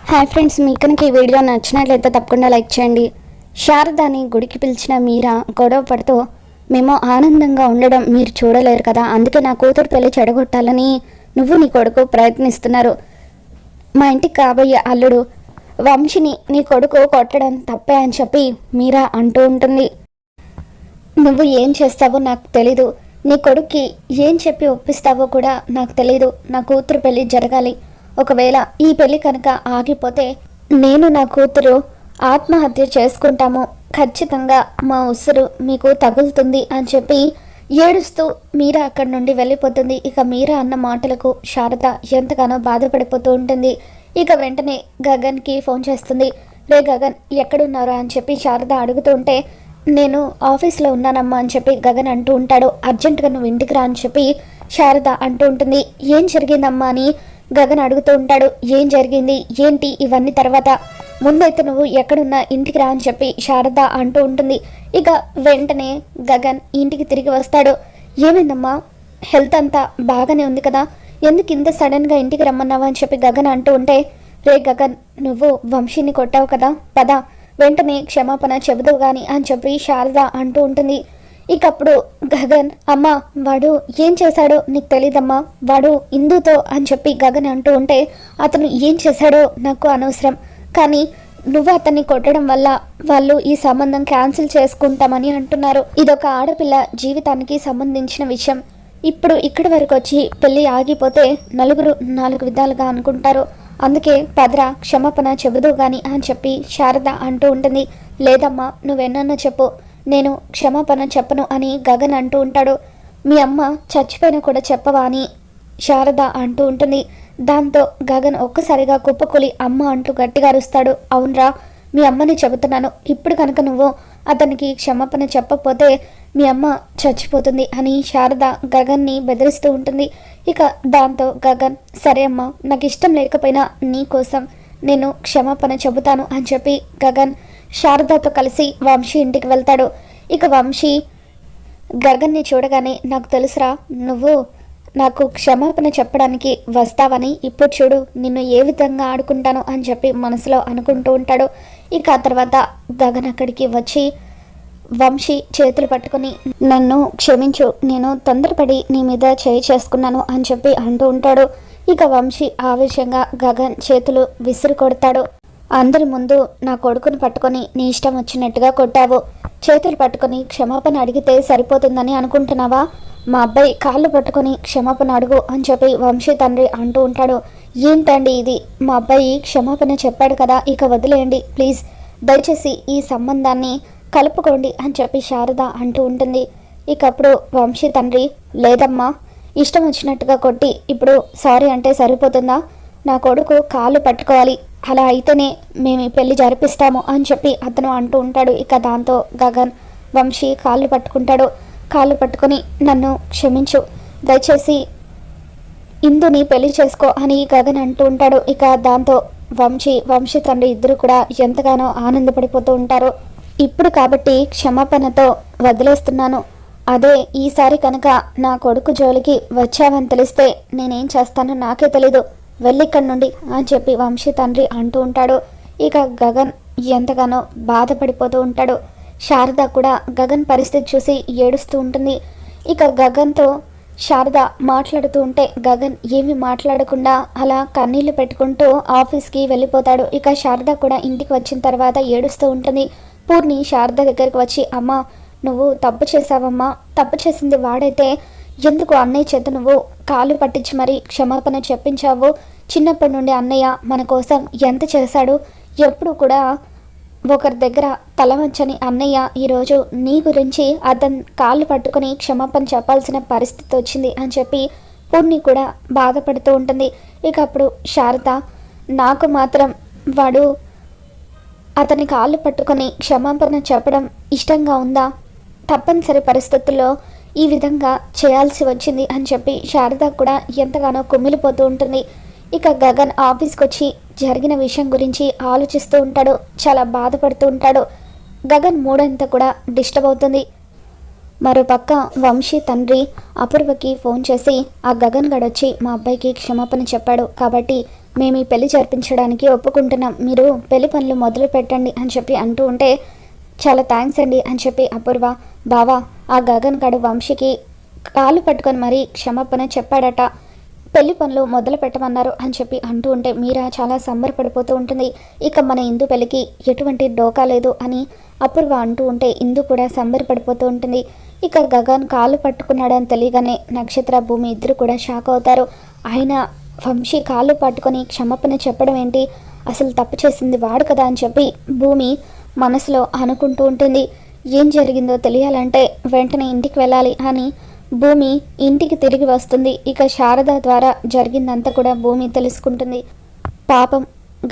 Hi friends, మీకు కనుక ఈ వీడియో నచ్చినట్లయితే తప్పకుండా లైక్ చేయండి. శారదాని గుడికి పిలిచిన మీరా గొడవ పడుతూ, మేము ఆనందంగా ఉండడం మీరు చూడలేరు కదా, అందుకే నా కూతురు పెళ్లి చెడగొట్టాలని నువ్వు నీ కొడుకు ప్రయత్నిస్తున్నారు. మా ఇంటికి కాబోయే అల్లుడు వంశీని నీ కొడుకు కొట్టడం తప్పే అని చెప్పి మీరా అంటూ ఉంటుంది. నువ్వు ఏం చేస్తావో నాకు తెలీదు, నీ కొడుక్కి ఏం చెప్పి ఒప్పిస్తావో కూడా నాకు తెలీదు. నా కూతురు పెళ్లి జరగాలి. ఒకవేళ ఈ పెళ్లి కనుక ఆగిపోతే నేను నా కూతురు ఆత్మహత్య చేసుకుంటాము, ఖచ్చితంగా మా ఉసురు మీకు తగులుతుంది అని చెప్పి ఏడుస్తూ మీరా అక్కడి నుండి వెళ్ళిపోతుంది. ఇక మీరా అన్న మాటలకు శారద ఎంతగానో బాధపడిపోతూ ఉంటుంది. ఇక వెంటనే గగన్కి ఫోన్ చేస్తుంది. రే గగన్, ఎక్కడున్నారా అని చెప్పి శారద అడుగుతూ ఉంటే, నేను ఆఫీస్లో ఉన్నానమ్మా అని చెప్పి గగన్ అంటూ ఉంటాడు. అర్జెంటుగా నువ్వు ఇంటికి రా అని చెప్పి శారద అంటూ ఉంటుంది. ఏం జరిగిందమ్మా అని గగన్ అడుగుతూ ఉంటాడు. ఏం జరిగింది ఏంటి ఇవన్నీ తర్వాత, ముందైతే నువ్వు ఎక్కడున్నా ఇంటికి రా అని చెప్పి శారద అంటూ ఉంటుంది. ఇక వెంటనే గగన్ ఇంటికి తిరిగి వస్తాడు. ఏమైందమ్మా, హెల్త్ అంతా బాగానే ఉంది కదా, ఎందుకు ఇంత సడన్గా ఇంటికి రమ్మన్నావా అని చెప్పి గగన్ అంటూ ఉంటే, రే గగన్, నువ్వు వంశీని కొట్టావు కదా, పద వెంటనే క్షమాపణ చెబుదు గాని అని చెప్పి శారద అంటూ ఉంటుంది. ఇకప్పుడు గగన్, అమ్మా వాడు ఏం చేశాడో నీకు తెలీదమ్మా, వాడు ఇందుతో అని చెప్పి గగన్ అంటూ ఉంటే, అతను ఏం చేశాడో నాకు అనవసరం, కానీ నువ్వు అతన్ని కొట్టడం వల్ల వాళ్ళు ఈ సంబంధం క్యాన్సిల్ చేసుకుంటామని అంటున్నారు. ఇదొక ఆడపిల్ల జీవితానికి సంబంధించిన విషయం. ఇప్పుడు ఇక్కడి వరకు వచ్చి పెళ్ళి ఆగిపోతే నలుగురు నాలుగు విధాలుగా అనుకుంటారు. అందుకే పదరా క్షమాపణ చెబుదు గాని అని చెప్పి శారద అంటూ ఉంటుంది. లేదమ్మా, నువ్వెన్నన్నా చెప్పు, నేను క్షమాపణ చెప్పను అని గగన్ అంటూ ఉంటాడు. మీ అమ్మ చచ్చిపోయినా కూడా చెప్పవా అని శారద అంటూ ఉంటుంది. దాంతో గగన్ ఒక్కసారిగా కుప్పకూలి అమ్మ అంటూ గట్టిగా అరుస్తాడు. అవునరా, మీ అమ్మని చెబుతున్నాను, ఇప్పుడు కనుక నువ్వు అతనికి క్షమాపణ చెప్పకపోతే మీ అమ్మ చచ్చిపోతుంది అని శారద గగన్ని బెదిరిస్తూ ఉంటుంది. ఇక దాంతో గగన్, సరే అమ్మా, నాకు ఇష్టం లేకపోయినా నీ కోసం నేను క్షమాపణ చెబుతాను అని చెప్పి గగన్ శారదతో కలిసి వంశీ ఇంటికి వెళ్తాడు. ఇక వంశీ గగన్ని చూడగానే, నాకు తెలుసురా నువ్వు నాకు క్షమాపణ చెప్పడానికి వస్తావని, ఇప్పుడు చూడు నిన్ను ఏ విధంగా ఆడుకుంటాను అని చెప్పి మనసులో అనుకుంటూ ఉంటాడు. ఇక ఆ తర్వాత గగన్ అక్కడికి వచ్చి వంశీ చేతులు పట్టుకొని, నన్ను క్షమించు, నేను తొందరపడి నీ మీద చేయి చేసుకున్నాను అని చెప్పి అంటూ ఉంటాడు. ఇక వంశీ ఆవేశంగా గగన్ చేతులు విసిరి కొడతాడు. అందరి ముందు నా కొడుకుని పట్టుకొని నీ ఇష్టం వచ్చినట్టుగా కొట్టావు, చేతులు పట్టుకొని క్షమాపణ అడిగితే సరిపోతుందని అనుకుంటున్నావా? మా అబ్బాయి కాళ్ళు పట్టుకొని క్షమాపణ అడుగు అని చెప్పి వంశీ తండ్రి అంటూ ఉంటాడు. ఏంటండి ఇది, మా అబ్బాయి క్షమాపణ చెప్పాడు కదా, ఇక వదిలేయండి ప్లీజ్, దయచేసి ఈ సంబంధాన్ని కలుపుకోండి అని చెప్పి శారద అంటూ ఉంటుంది. ఇక అప్పుడు వంశీ తండ్రి, లేదమ్మా, ఇష్టం వచ్చినట్టుగా కొట్టి ఇప్పుడు సారీ అంటే సరిపోతుందా? నా కొడుకు కాళ్ళు పట్టుకోవాలి, అలా అయితేనే మేము ఈ పెళ్లి జరిపిస్తాము అని చెప్పి అతను అంటూ ఉంటాడు. ఇక దాంతో గగన్ వంశీ కాళ్ళు పట్టుకుంటాడు. కాళ్ళు పట్టుకొని, నన్ను క్షమించు, దయచేసి ఇందుని పెళ్లి చేసుకో అని గగన్ అంటూ ఉంటాడు. ఇక దాంతో వంశీ తండ్రి ఇద్దరు కూడా ఎంతగానో ఆనందపడిపోతూ ఉంటారు. ఇప్పుడు కాబట్టి క్షమాపణతో వదిలేస్తున్నాను, అదే ఈసారి కనుక నా కొడుకు జోలికి వచ్చావని తెలిస్తే నేనేం చేస్తానో నాకే తెలీదు, వెళ్ళిక్కడి నుండి అని చెప్పి వంశీ తండ్రి అంటూ ఉంటాడు. ఇక గగన్ ఎంతగానో బాధపడిపోతూ ఉంటాడు. శారద కూడా గగన్ పరిస్థితి చూసి ఏడుస్తూ ఉంటుంది. ఇక గగన్తో శారద మాట్లాడుతూ ఉంటే గగన్ ఏమీ మాట్లాడకుండా అలా కన్నీళ్లు పెట్టుకుంటూ ఆఫీస్కి వెళ్ళిపోతాడు. ఇక శారద కూడా ఇంటికి వచ్చిన తర్వాత ఏడుస్తూ ఉంటుంది. పూర్ణి శారద దగ్గరికి వచ్చి, అమ్మ నువ్వు తప్పు చేసావమ్మా, తప్పు చేసింది వాడైతే ఎందుకు అన్నయ్య చేత నువ్వు కాలు పట్టించి మరీ క్షమాపణ చెప్పించావు? చిన్నప్పటి నుండి అన్నయ్య మన కోసం ఎంత చేశాడు, ఎప్పుడు కూడా ఒకరి దగ్గర తల వంచని అన్నయ్య ఈరోజు నీ గురించి అతను కాళ్ళు పట్టుకొని క్షమాపణ చెప్పాల్సిన పరిస్థితి వచ్చింది అని చెప్పి పూర్ణి కూడా బాధపడుతూ ఉంటుంది. ఇక అప్పుడు శారద, నాకు మాత్రం వాడు అతని కాళ్ళు పట్టుకొని క్షమాపణ చెప్పడం ఇష్టంగా ఉందా? తప్పనిసరి పరిస్థితుల్లో ఈ విధంగా చేయాల్సి వచ్చింది అని చెప్పి శారద కూడా ఎంతగానో కుమిలిపోతూ ఉంటుంది. ఇక గగన్ ఆఫీస్కి వచ్చి జరిగిన విషయం గురించి ఆలోచిస్తూ ఉంటాడు, చాలా బాధపడుతూ ఉంటాడు. గగన్ మూడంతా కూడా డిస్టర్బ్ అవుతుంది. మరోపక్క వంశీ తండ్రి అపూర్వకి ఫోన్ చేసి, ఆ గగన్ గడొచ్చి మా అబ్బాయికి క్షమాపణ చెప్పాడు కాబట్టి మేము ఈ పెళ్లి జరిపించడానికి ఒప్పుకుంటున్నాం, మీరు పెళ్లి పనులు మొదలు పెట్టండి అని చెప్పి అంటూ ఉంటే, చాలా థ్యాంక్స్ అండి అని చెప్పి అపూర్వ, బావా ఆ గగన్ గడు వంశీకి కాలు పట్టుకొని మరీ క్షమాపణ చెప్పాడట, పెళ్లి పనులు మొదలు పెట్టమన్నారు అని చెప్పి అంటూ ఉంటే మీరా చాలా సంబరపడిపోతూ ఉంటుంది. ఇక మన ఇందు పెళ్లికి ఎటువంటి డోకా లేదు అని అపూర్వ అంటూ ఉంటే ఇందు కూడా సంబరపడిపోతూ ఉంటుంది. ఇక గగన్ కాలు పట్టుకున్నాడని తెలియగానే నక్షత్ర, భూమి ఇద్దరు కూడా షాక్ అవుతారు. ఆయన వంశీ కాళ్ళు పట్టుకొని క్షమాపణ చెప్పడం ఏంటి, అసలు తప్పు చేసింది వాడు కదా అని చెప్పి భూమి మనసులో అనుకుంటూ ఉంటుంది. ఏం జరిగిందో తెలియాలంటే వెంటనే ఇంటికి వెళ్ళాలి అని భూమి ఇంటికి తిరిగి వస్తుంది. ఇక శారద ద్వారా జరిగిందంతా కూడా భూమి తెలుసుకుంటుంది. పాపం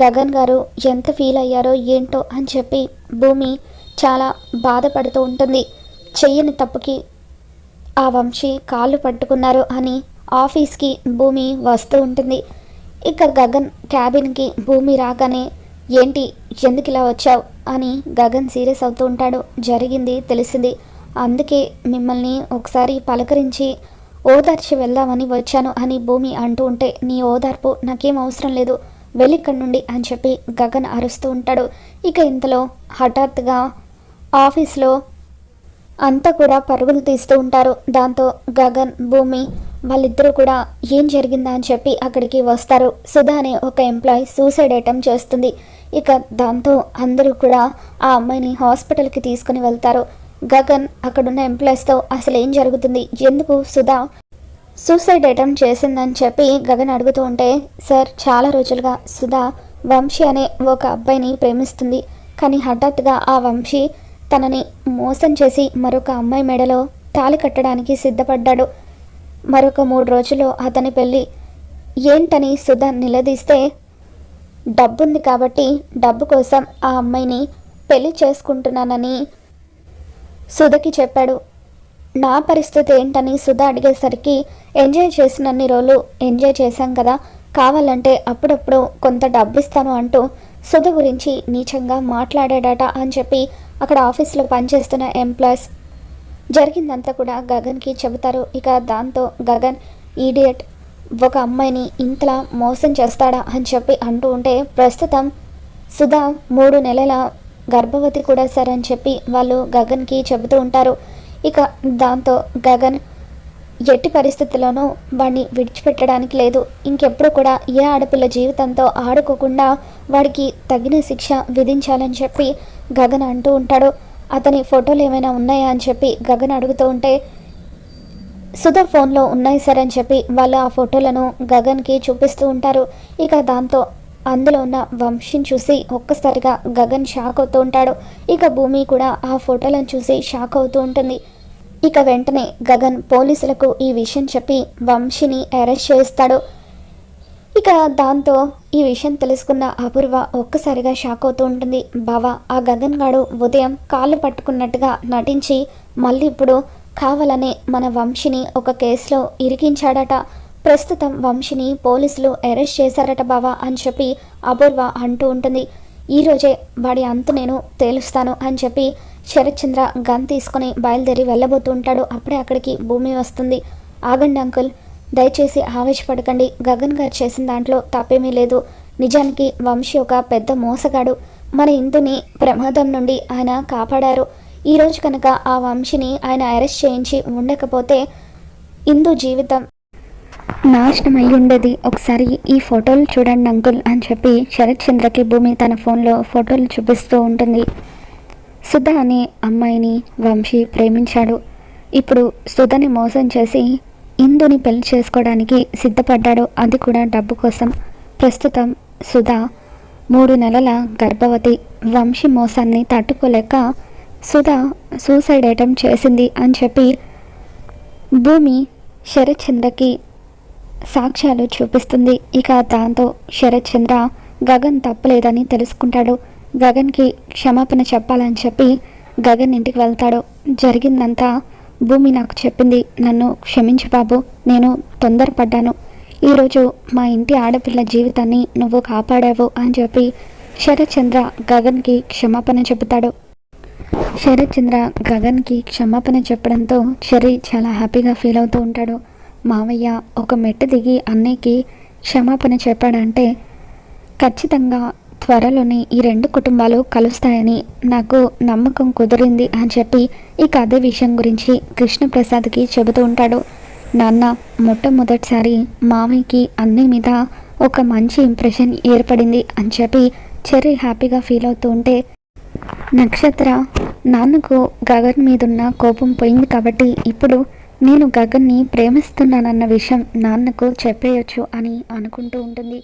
గగన్ గారు ఎంత ఫీల్ అయ్యారో ఏంటో అని చెప్పి భూమి చాలా బాధపడుతూ ఉంటుంది. చెయ్యని తప్పుకి ఆ వంశీ కాళ్ళు పట్టుకున్నారు అని ఆఫీస్కి భూమి వస్తూ ఉంటుంది. ఇక గగన్ క్యాబిన్కి భూమి రాగానే, ఏంటి ఎందుకు ఇలా వచ్చావు అని గగన్ సీరియస్ అవుతూ ఉంటాడు. జరిగింది తెలిసింది, అందుకే మిమ్మల్ని ఒకసారి పలకరించి ఓదార్చి వెళ్దామని వచ్చాను అని భూమి అంటూ ఉంటే, నీ ఓదార్పు నాకేం అవసరం లేదు, వెళ్ళిక్కడి నుండి అని చెప్పి గగన్ అరుస్తూ ఉంటాడు. ఇక ఇంతలో హఠాత్తుగా ఆఫీస్లో అంతా కూడా పరుగులు తీస్తూ ఉంటారు. దాంతో గగన్, భూమి వాళ్ళిద్దరూ కూడా ఏం జరిగిందా అని చెప్పి అక్కడికి వస్తారు. సుధా అనే ఒక ఎంప్లాయీ సూసైడ్ అటెంప్ట్ చేస్తుంది. ఇక దాంతో అందరూ కూడా ఆ అమ్మాయిని హాస్పిటల్కి తీసుకుని వెళ్తారు. గగన్ అక్కడున్న ఎంప్లాయీస్తో అసలు ఏం జరుగుతుంది, ఎందుకు సుధా సూసైడ్ అటెంప్ట్ చేసిందని చెప్పి గగన్ అడుగుతూ ఉంటే, సార్ చాలా రోజులుగా సుధా వంశీ అనే ఒక అబ్బాయిని ప్రేమిస్తుంది, కానీ హఠాత్తుగా ఆ వంశీ తనని మోసం చేసి మరొక అమ్మాయి మెడలో తాళి కట్టడానికి సిద్ధపడ్డాడు. మరొక 3 రోజుల్లో అతని పెళ్ళి. ఏంటని సుధా నిలదీస్తే, డబ్బుంది కాబట్టి డబ్బు కోసం ఆ అమ్మాయిని పెళ్లి చేసుకుంటున్నానని సుధకి చెప్పాడు. నా పరిస్థితి ఏంటని సుధా అడిగేసరికి, ఎంజాయ్ చేసినన్ని రోజులు ఎంజాయ్ చేశాం కదా, కావాలంటే అప్పుడప్పుడు కొంత డబ్బు ఇస్తాను అంటూ సుధ గురించి నీచంగా మాట్లాడాడట అని చెప్పి అక్కడ ఆఫీస్లో పనిచేస్తున్న ఎంప్లాయీస్ జరిగిందంతా కూడా గగన్కి చెబుతారు. ఇక దాంతో గగన్, ఈడియట్, ఒక అమ్మాయిని ఇంతలా మోసం చేస్తాడా అని చెప్పి అంటూ ఉంటే, ప్రస్తుతం సుధా 3 నెలల గర్భవతి కూడా సార్ అని చెప్పి వాళ్ళు గగన్కి చెబుతూ ఉంటారు. ఇక దాంతో గగన్ ఎట్టి పరిస్థితుల్లోనూ వాడిని విడిచిపెట్టడానికి లేదు, ఇంకెప్పుడు కూడా ఏ ఆడపిల్ల జీవితంతో ఆడుకోకుండా వాడికి తగిన శిక్ష విధించాలని చెప్పి గగన్ అంటూ ఉంటాడు. అతని ఫోటోలు ఏమైనా ఉన్నాయా అని చెప్పి గగన్ అడుగుతూ ఉంటే, సుధా ఫోన్లో ఉన్నాయి సార్ అని చెప్పి వాళ్ళు ఆ ఫోటోలను గగన్కి చూపిస్తూ ఉంటారు. ఇక దాంతో అందులో ఉన్న వంశీని చూసి ఒక్కసారిగా గగన్ షాక్ అవుతూ ఉంటాడు. ఇక భూమి కూడా ఆ ఫోటోలను చూసి షాక్ అవుతూ ఉంటుంది. ఇక వెంటనే గగన్ పోలీసులకు ఈ విషయం చెప్పి వంశీని అరెస్ట్ చేస్తాడు. ఇక దాంతో ఈ విషయం తెలుసుకున్న అపూర్వ ఒక్కసారిగా షాక్ అవుతూ ఉంటుంది. బావా, ఆ గగన్ గాడు ఉదయం కాళ్ళు పట్టుకున్నట్టుగా నటించి మళ్ళీ ఇప్పుడు కావాలనే మన వంశీని ఒక కేసులో ఇరికించాడట. ప్రస్తుతం వంశీని పోలీసులు అరెస్ట్ చేశారట బావా అని చెప్పి అపూర్వ అంటూ ఉంటుంది. ఈరోజే వాడి అంతు నేను తేలుస్తాను అని చెప్పి శరత్ చంద్ర గన్ తీసుకొని బయలుదేరి వెళ్ళబోతూ ఉంటాడు. అప్పుడే అక్కడికి భూమి వస్తుంది. ఆగండి అంకుల్, దయచేసి ఆవేశపడకండి, గగన్ గారు చేసిన దాంట్లో తప్పేమీ లేదు. నిజానికి వంశీ ఒక పెద్ద మోసగాడు, మన ఇందుని ప్రమాదం నుండి ఆయన కాపాడారు. ఈరోజు కనుక ఆ వంశీని ఆయన అరెస్ట్ చేయించి ఉండకపోతే ఇందు జీవితం నాశనం అయి ఉండేది. ఒకసారి ఈ ఫోటోలు చూడండి అంకుల్ అని చెప్పి శరత్ చంద్రకి భూమి తన ఫోన్లో ఫోటోలు చూపిస్తూ ఉంటుంది. సుధ అనే అమ్మాయిని వంశీ ప్రేమించాడు. ఇప్పుడు సుధని మోసం చేసి ఇందుని పెళ్లి చేసుకోవడానికి సిద్ధపడ్డాడు, అది కూడా డబ్బు కోసం. ప్రస్తుతం సుధ 3 నెలల గర్భవతి. వంశీ మోసాన్ని తట్టుకోలేక సుధ సూసైడ్ అటెంప్ట్ చేసింది అని చెప్పి భూమి శరత్ చంద్రకి సాక్ష్యాలు చూపిస్తుంది. ఇక దాంతో శరత్ చంద్ర గగన్ తప్పలేదని తెలుసుకుంటాడు. గగన్కి క్షమాపణ చెప్పాలని చెప్పి గగన్ ఇంటికి వెళ్తాడు. జరిగిందంతా భూమి నాకు చెప్పింది, నన్ను క్షమించు బాబు, నేను తొందరపడ్డాను, ఈరోజు మా ఇంటి ఆడపిల్ల జీవితాన్ని నువ్వు కాపాడావు అని చెప్పి శరత్ చంద్ర గగన్కి క్షమాపణ చెబుతాడు. శరత్ చంద్ర గగన్కి క్షమాపణ చెప్పడంతో శరీ చాలా హ్యాపీగా ఫీల్ అవుతూ ఉంటాడు. మావయ్య ఒక మెట్టు దిగి అన్నయ్యకి క్షమాపణ చెప్పాడంటే ఖచ్చితంగా త్వరలోనే ఈ రెండు కుటుంబాలు కలుస్తాయని నాకు నమ్మకం కుదిరింది అని చెప్పి ఇక అదే విషయం గురించి కృష్ణప్రసాద్కి చెబుతూ ఉంటాడు. నాన్న, మొట్టమొదటిసారి మామయ్యకి అన్నీ మీద ఒక మంచి ఇంప్రెషన్ ఏర్పడింది అని చెప్పి చెర్రీ హ్యాపీగా ఫీల్ అవుతూ ఉంటే, నక్షత్ర, నాన్నకు గగన్ మీదున్న కోపం పోయింది కాబట్టి ఇప్పుడు నేను గగన్ని ప్రేమిస్తున్నానన్న విషయం నాన్నకు చెప్పేయొచ్చు అని అనుకుంటూ ఉంటుంది.